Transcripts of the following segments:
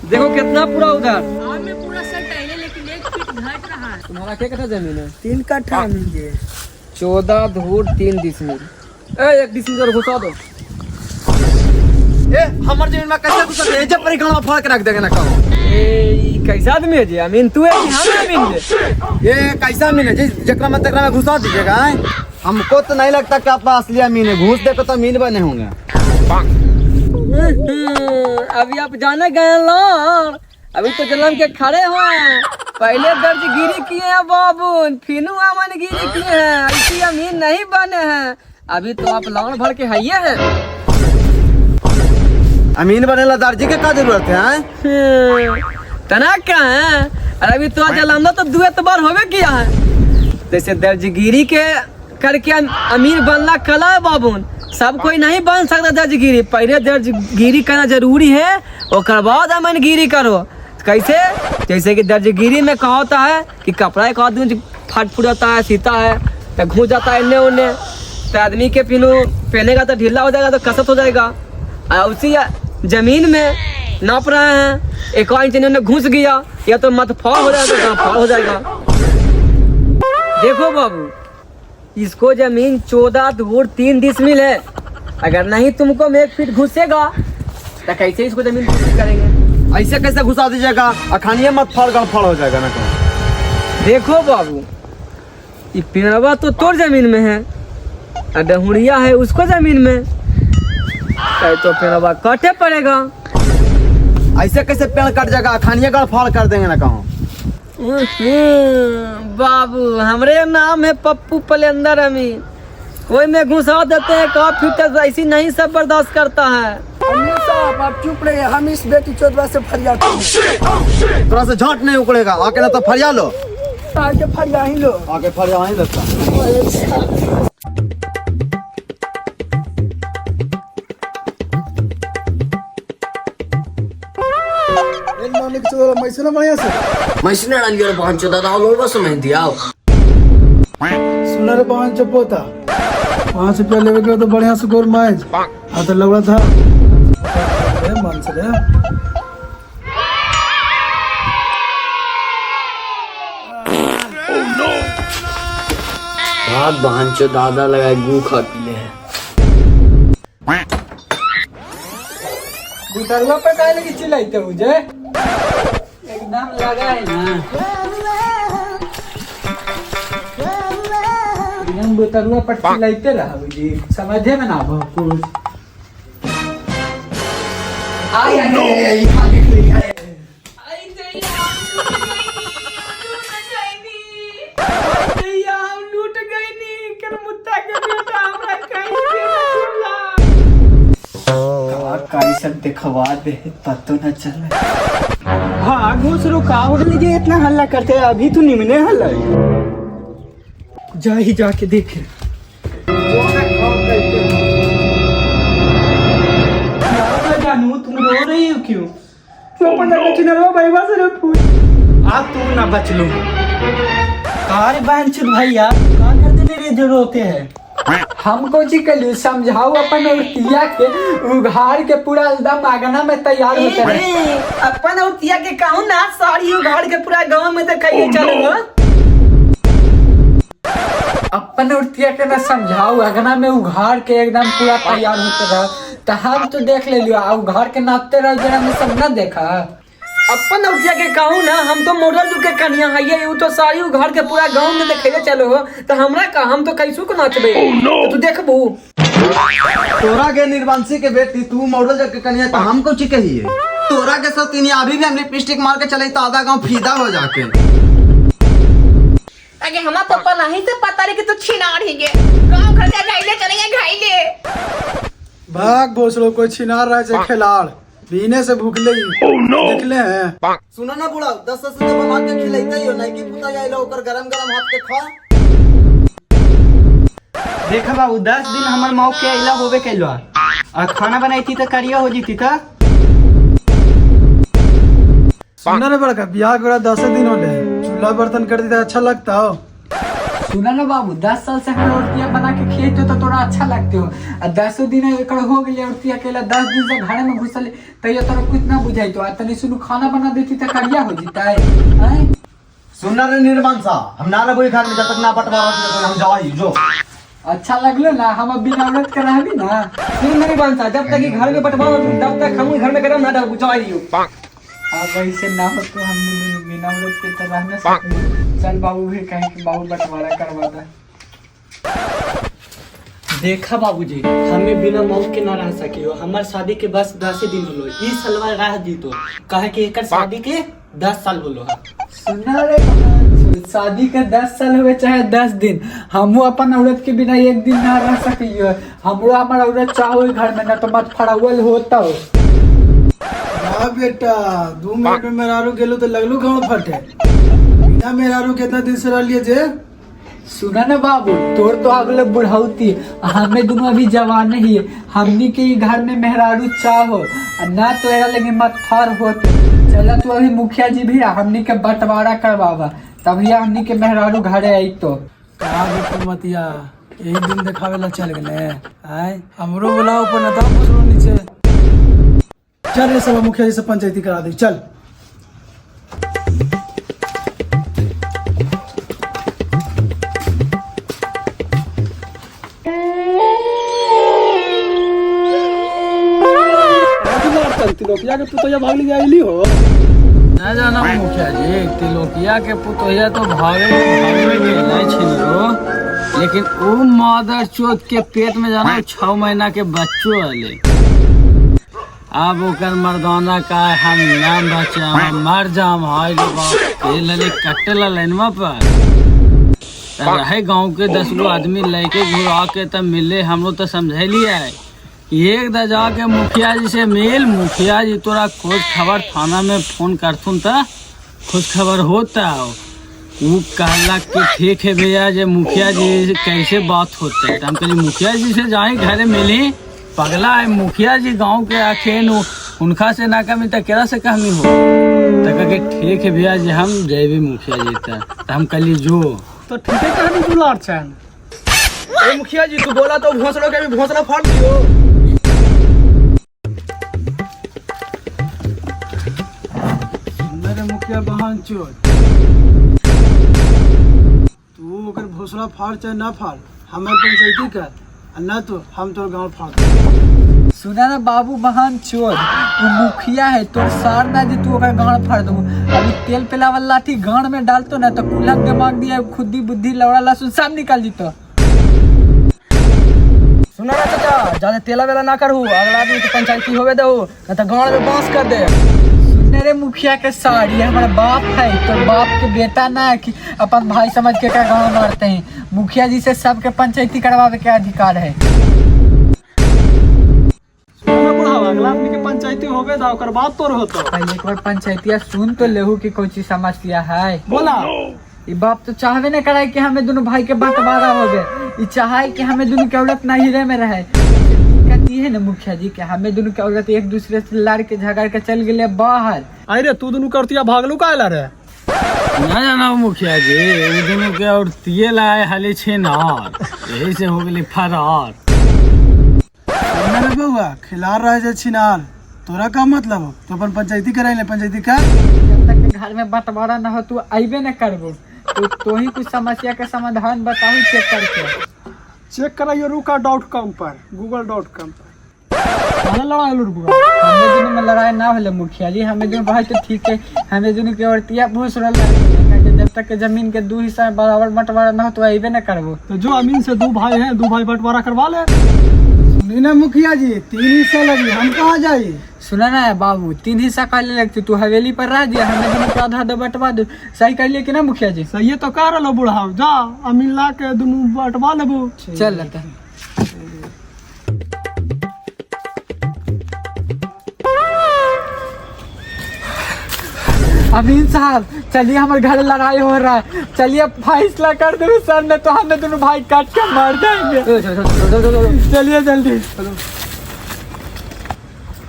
देखो कितना पूरा उधर। में पूरा सेट है लेकिन 1 फीट घट रहा है। तुम्हारा क्या कट्ठा जमीन है? 3 कट्ठा मुझे। 14 धूर 3 डिसमिल। 1 डिसमिल घुसा दो। ए हमर जमीन में कैसे घुसा दे? जब परिक्रमा फाड़ के रख देगा ना कहो। ए कैसा आदमी है जी? अमीन तू है कि हम अमीन है? ये कैसा अमीन है जी? जकरा में तकरा में घुसा दीजिएगा। हमको तो नहीं लगता कि आपका असली अमीन है। घूस देकर तो अमीन बने होंगे। अभी आप जाने गए लौर, अभी तो जन्म के खड़े हुए हैं। पहले दर्जगिरी किए हैं बाबू, फिर आमनगिरी किए हैं, ऐसी अमीन नहीं बने हैं। अभी तो आप लौर भर के है हैं। अमीन बने दर्जी के क्या जरूरत है? तना क्या है? अरे अभी तो जलमदा तो 2 एतबार होवे किया है। जैसे दर्जगिरी के करके अमीर बनना कला है बाबून। सब कोई नहीं बन सकता दर्जगिरी। पहले दर्जगिरी करना जरूरी है, और बाद अमनगिरी करो। कैसे? जैसे कि दर्जगिरी में कहा होता है कि कपड़ा एक आदमी फट फुट जाता है, सीता है तो घुस जाता है इन्ने उन्ने, तो आदमी के पहनेगा तो ढीला हो जाएगा, तो कसरत हो जाएगा। और उसी जमीन में नाप रहे हैं, 1 इंच इन्होंने घुस गया, या तो मत फॉल हो जाएगा तो फॉल हो जाएगा। देखो बाबू, इसको जमीन 14 धूर 3 डिसमिल है। अगर नहीं तुमको में 1 फीट घुसेगा तो कैसे इसको जमीन करेंगे? ऐसे कैसे घुसा दीजिएगा? अखानिए मत फाड़ गड़फड़ हो जाएगा ना कहो। देखो बाबू, ये पेड़वा तो तोर जमीन में है, और डहुड़िया है उसको जमीन में, तो पेड़वा काटे पड़ेगा। ऐसे कैसे पेड़ कट जाएगा? अखानिए गड़फड़ कर देंगे ना कहो। बाबू हमरे नाम है पप्पू पलेंदर अमीन। कोई में घुसा देते हैं का फिट, ऐसी नहीं सब बर्दाश्त करता है। अमीन साहब आप चुप रहिए, हम इस बेटी चोदवा से फरियाद करेंगे। थोड़ा सा झट नहीं उकड़ेगा। आके ना तो फरिया लो। आके फरिया ही लो। आके फरिया ही लगता। मालिक चोदवा मैसना बढ़िया से मैसने डालियो रे पांच दादा और बस में दिया सुना रे 5 चपोता 5 रुपया लेवे के तो बढ़िया से गोर माइज आ तो लगवा था मन से रे। भाग बहनचो दादा लगाए गू खा पीले है। गुटरवा पे काहे लगी चिल्लाते मुझे? एकदम लगा है ना, एकदम गुटरवा पर चिल्लाते रहा जी, समझे में ना हो कुछ। आई आई खा के ली है। आई दैया हम लूट गई नी कर मुत्ता के बेटा हमरा कहीं काई सब दिखवा दे, पतो न चले। हाँ घूस रुका हो लीजिए, इतना हल्ला करते हैं, अभी तो निमने हल्ला जा ही जाके देखे। जानू तुम रो रही हो क्यों? तू ना बच लो कार बहन चुन भैया, कहाँ करते मेरे जो रोते हैं? हमको जी कल समझाओ अपन औरतिया के उघाड़ के पूरा एकदम आगना में तैयार होते हैं। अपन औरतिया के कहूँ ना साड़ी उघाड़ के पूरा गांव में दिखाइए चलो। अपन औरतिया के ना समझाओ, आगना में उघाड़ के एकदम पूरा तैयार होते रहो, तो हम तो देख ले लियो, उघाड़ के नाचते रहो जरा में सब ना देखा। अपन औरतिया के कहूँ ना, हम तो मोटर जुग के कन्या है, वो तो साड़ी उघाड़ के पूरा गांव में देखे चलो हो, तो हमरा का हम तो कैसू को नाचबे। तो तू देखबू तोरा के निर्वंशी के बेटी तू मॉडल जग के कन्या, तो हमको चिके ही है। तोरा के साथ तीन अभी भी हम लिपस्टिक मार के चले तो आधा गांव फीदा हो जाके। अगे हमा पापा नहीं से पता रे कि तू छिनार ही गे, गांव घर जा घाइले चलेंगे घाइले। भाग घोसलो कोई छिनार रहा है खिलाड़ पीने से भूखले ही निकले हैं। सुनो ना बुढ़ा, 10 से बना के खिलाइता ही हो, नहीं कि पुता जाइला ओकर गरम हाथ के खा। देखा बाबू 10 दिन हमार माँ के अइला होवे कैलवा, और खाना बनाई थी तो करिया हो जीती था। सुना रे बड़का, ब्याह के 10 दिन होले, चूल्हा बर्तन कर दी तो अच्छा लगता हो। सुना ना बाबू, 10 साल से हम रोटियां बना के खेत हो तो थोड़ा अच्छा लगते हो। और 10 दिन एक हो गए रोटियां अकेला 10 दिन से घर में घुसल तैयो तोरा कुछ ना बुझाई तो तनी सुनु खाना बना देती तो करिया हो जीता है। सुनना रे निर्माण सा, हम ना रहो घर में जब तक ना बंटवारा तो हम जाई जो। अच्छा लगलो ना, हम अब बिना औरत के रहबी ना। सुन मेरी बात, जब तक घर में बंटवारा तब तक हम घर में करम ना बुझाइयो। अब ऐसे ना हो तो हम बिना औरत के तो रह ना सकते। चल बाबू भी कहीं कि बाबू बंटवारा करवा दे। देखा बाबूजी, हमें बिना मौत के ना रह सकियो। हमार शादी के बस 10 दिन होलो, ई सलवा रह जीतो कहे कि एकर शादी के 10 साल होलो है। सुना रे शादी के 10 साल हुए चाहे 10 दिन, हमू अपन औरत के बिना एक दिन ना रह सकियो। हमरो हमार औरत चाहो घर में ना तो मत फड़ावल होता हो। हाँ बेटा, 2 मिनट में मेहरारू गेलो तो लगलो गाँव फटे। बिना मेहरारू कितना दिन से रह लिए जे? सुना ना बाबू, तोर तो अगले बुढ़ौती, हमें दोनों अभी जवान ही है। हमनी के घर में मेहरारू चाहो ना तो एरा लगे मत फार होते। चला तू अभी मुखिया जी भी हमनी के बंटवारा करवावा, तभी हमनी के मेहरारू घरे आई तो। कहा बेटा मतिया, यही दिन दिखावे ला चल गए आए। हमरो बुलाओ पर ना था दूसरो नीचे। चल रे सब मुखिया जी से पंचायती करा दी, चल। तिलोकिया के पुतोहिया भागली जाइली हो ना जाना मुखिया जी, तिलोकिया के पुतोहिया तो भागे नहीं छिलो, लेकिन वो मादर चोत के पेट में जाना 6 महीना के बच्चों अले। अब ओकर मर्दाना का हम नाम बचा, हम मर जाम हाय लो बाप लले कट्टे ला लाइनवा पर रहे। गांव के 10 गो आदमी लेके घुरा के तब मिले, हमरो तो समझैली है। एक दा जाके मुखिया जी से मिल, मुखिया जी तोरा खोज खबर थाना में फोन करथुन त खोज खबर होता हो। वो कहला कि ठीक है भैया, जे मुखिया जी कैसे बात होता है। हम कहली मुखिया जी से जाए घरे मिली, पगला है मुखिया जी गांव के आखेन, उनका से ना कमी तो केरा से कहमी हो। तो कह के ठीक है भैया जी, हम जैबी मुखिया जी तो हम कहली जो तो ठीक है कहानी दुलार चैन। ए मुखिया जी, तू बोला तो भोसड़ों के भी भोसड़ा फाड़ दियो। मेरे मुखिया बहन चोर, तू ओकर भोसड़ा फाड़ चाहे ना फाड़, हमारे पंचायती कर, ना तो हम तोर गाँव फाड़। सुना ना बाबू बहन चोर, वो मुखिया है तोर सार ना जे तू ओकर गाड़ फाड़ दो। अभी तेल पेला वाला लाठी गाड़ में डालतो ना तो कुल्हा दिमाग दिया खुदी बुद्धि लवड़ा लहसुन सब निकाल जीतो। सुना ना चाचा, ज्यादा तेला वेला ना करू, अगला आदमी के पंचायती होवे दो ना तो गाँव में बांस कर दे। सुनने रे मुखिया के सार, ये हमारा बाप है, तो बाप के बेटा ना है कि अपन भाई समझ के क्या गाँव मारते हैं। मुखिया जी से सबके पंचायती करवावे के अधिकार है। अगला आदमी के पंचायती होवे दा ओकर बात तोर होतो। पहले एक बार पंचायतिया सुन तो लेहू की कोई समस्या है। बोला ये बाप तो चाहवे न करे कि हमें दोनों भाई के बंटवारा हो गए, ये चाहे कि हमें दोनों की औरत ना हिरे में रहे। दिक्कत ये है ना मुखिया जी कि हमें दोनों की औरत एक दूसरे से लड़ के झगड़ के चल गए बाहर। अरे तू दोनों करतिया भागलू काहे रे? ना जाना मुखिया जी, वो दोनों के औरतिये लाए हाली छेनार, यही से हो गई फरार। मेरे बउआ खिला रहा है छिनार, तोरा का मतलब? तो अपन पंचायती कराई ले, पंचायती कर। जब तक घर में बंटवारा न हो तू आइबे न करबो, तो ही कुछ समस्या का समाधान बताऊ चेक करके। चेक कराइए ruka.com पर, google.com पर। लड़ाई लुड़बुआ हमें दोनों में लड़ाई ना होले मुखिया जी, हमें दोनों भाई तो ठीक है, हमें दोनों की औरतिया भूसड़ा लगे। जब तक जमीन के 2 हिस्सा बराबर बंटवारा न हो तो आइबे न करबो। तो जो अमीन से 2 भाई हैं, 2 भाई बंटवारा करवा ले। सुनी मुखिया जी, 3 हिस्सा लगी, हम कहाँ जाए? सुना ना है बाबू, 3 हिस्सा कर ले लगती, तू हवेली पर रह जा, हमें दोनों को आधा बंटवा दो। सही कर लिए कि ना मुखिया जी? सही तो कह रहा बुढ़ा, जा अमीन ला के दोनों बंटवा लेबो। चल लेते अमीन साहब, चलिए हमारे घर लड़ाई हो रहा है, चलिए फैसला कर दो सर, ने तो हमें दोनों भाई काट के मार जाएंगे। चलिए जल्दी।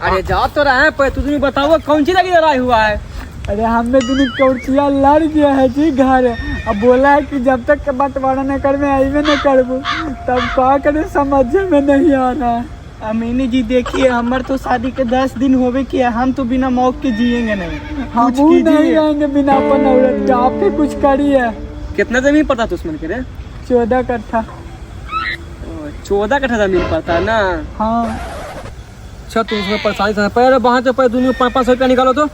अरे जा तो रहे हैं, पर तुम बताओ कौन सी लगी लड़ाई हुआ है? अरे हमें दोनों कौचिया लड़ गया है जी घर, अब बोला है कि जब तक के बंटवारा न कर में आईवे न करबू तब का करे समझ में नहीं आ रहा है। अमीनी जी देखिए हमारे तो शादी के 10 दिन होवे किया, हम तो बिना मौक के जिएंगे नहीं। हम नहीं रहेंगे बिना अपन औरत के, आप ही कुछ करिए। कितना जमीन पड़ता दुश्मन के रे? 14 कट्ठा। 14 कट्ठा जमीन पड़ता है ना? हाँ। अच्छा तुम उसमें परेशानी से पहले वहाँ से पहले दुनिया 500 रुपया निकालो तो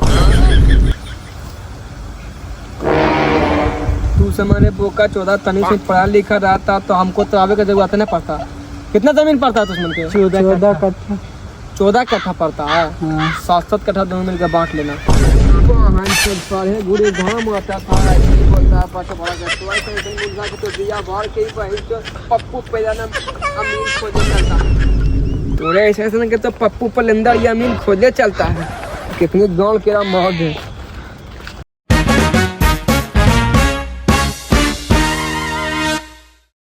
तू समाने बोका 14 तनी से पढ़ा लिखा रहता तो हमको तो आवे का जरूरत नहीं पड़ता। कितना जमीन पड़ता है दुश्मन के? 14 कट्ठा। 14 कट्ठा पड़ता है। 7-7 कट्ठा दोनों मिलकर बांट लेना। सारे गुड़े घाम आता था बोलता पास बड़ा तो ऐसे मुर्गा के तो दिया भर के ही भाई पप्पू पे जाना अमीन खोजे चलता तोरे ऐसे के तो पप्पू पर लेंदर ये अमीन खोजे चलता है। कितने गाँव के मौज है।